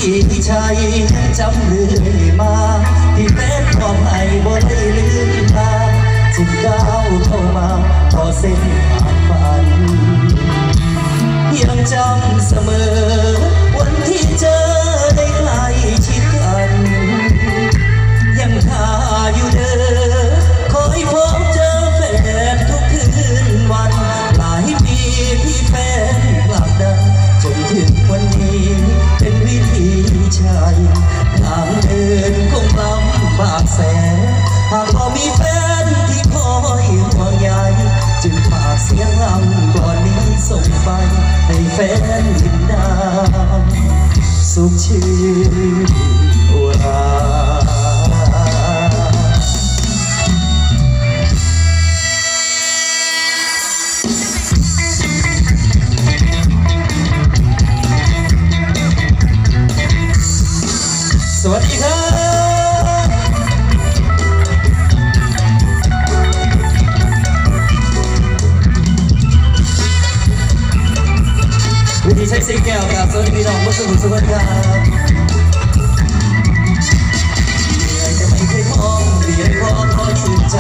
พี่ชายยังจำเรื่อยมาที่เป็นความให้บ่ได้ลืมตาจึงก้าวเข้ามาต่อเส้นทางฝันยังจำเสมอวันที่เจอได้ใกล้ชิดกันยังท่าอยู่เด้อคอยพบเจอแฟนทุกคืนวันหลายปีที่แฟนกลับดังจนถึงวันนี้เป็นวิถีชายทางเดินคงลำบากแสนหากพอมีแฟนที่คอยห่วงใยจึงฝากเสียงลำก่อนนี้ส่งไปให้แฟนยินดาสุขชื่นอุราสวัสดีครับวิธีใช้สิงแก้วกับสวัสดีพี่น้องผู้สนุกสวัสดีครับเหนื่อยจะไม่เคยมองเรียนพอคอยชื่นใจ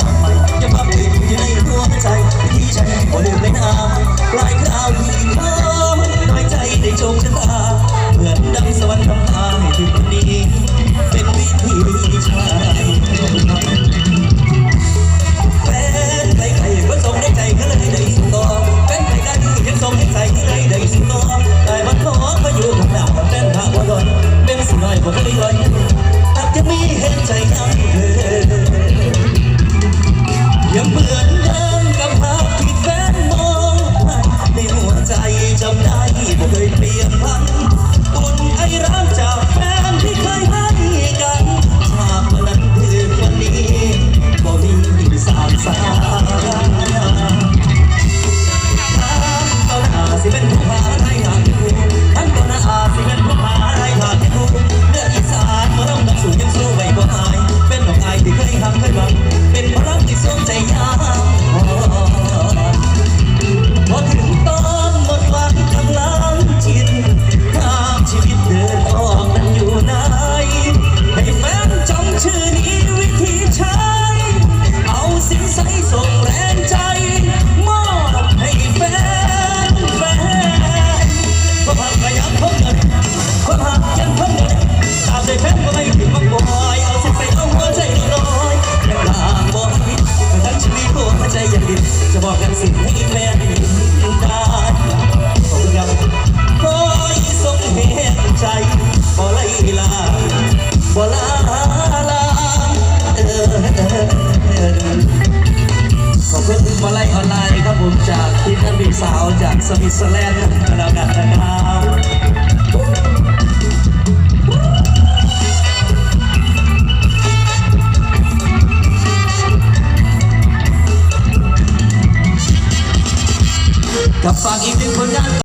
ยังพับติดอยู่ในหัวใจที่ใจบ่ลืมเลยนะปลายคราวที่น้องน้อยใจได้โชคชะตาเหมือนดังสวรรค์ทำทางให้ถึงวันนี้เป็นวิธีชายแฟนใครๆก็ส่งในใจก็เลยได้สุดต่อแฟนใครได้ยังส่งในใจก็เลยได้สุดต่อแต่มันขอมาอยู่ข้างหน้าแฟนพาบ่ดอนเป็นสิ่งน้อยบ่เคยลอยอาจจะมีเห็นใจยังเธอยังเหมือนเดิมกับภาพที่แฟนมองในหัวใจจำได้บ่เคยเปลี่ยนพันอุ่นไอรักจากแฟนที่เคยให้กันฉากวันนั้นถึงวันนี้บ่มีสามสาสิเป็นผู้พาให้หาที่คู่ทั้งตัวหน้าสิเป็นผู้พาให้หาที่คู่เลือดอีสานมาต้องดับสู่ยังสู้ไว้บ่หายเป็นดอกไอที่เคยทำเคยบังเป็นพลังที่สวมใจยามพอถึงตอนหมดหวังกำลังจิตทางชีวิตเดินออกนั้นอยู่ไหนให้แฟนจำชื่อนี้วิธีใช้เอาสิ่งใสส่งแรงใจมอบให้แฟนความหักก็ยังคงเดินความหักยังคงเดินตามใจแฟนก็ไม่ผิดหวังบ่อยเอาสิ่งใสเอาหัวใจลอยยังลางบ่ผิดทั้งชีวิตหัวใจยังดิบจะบอกกันสิ่งให้แฟนได้ขอบคุณครับคอยส่งเหตุใจบ่ไล่ลาบ่ลาขอบคุณมาไล่ออนไลน์ครับผมจากทีมนักบินสาวจากสวิตเซอร์แลนด์แล้วกันนะครับ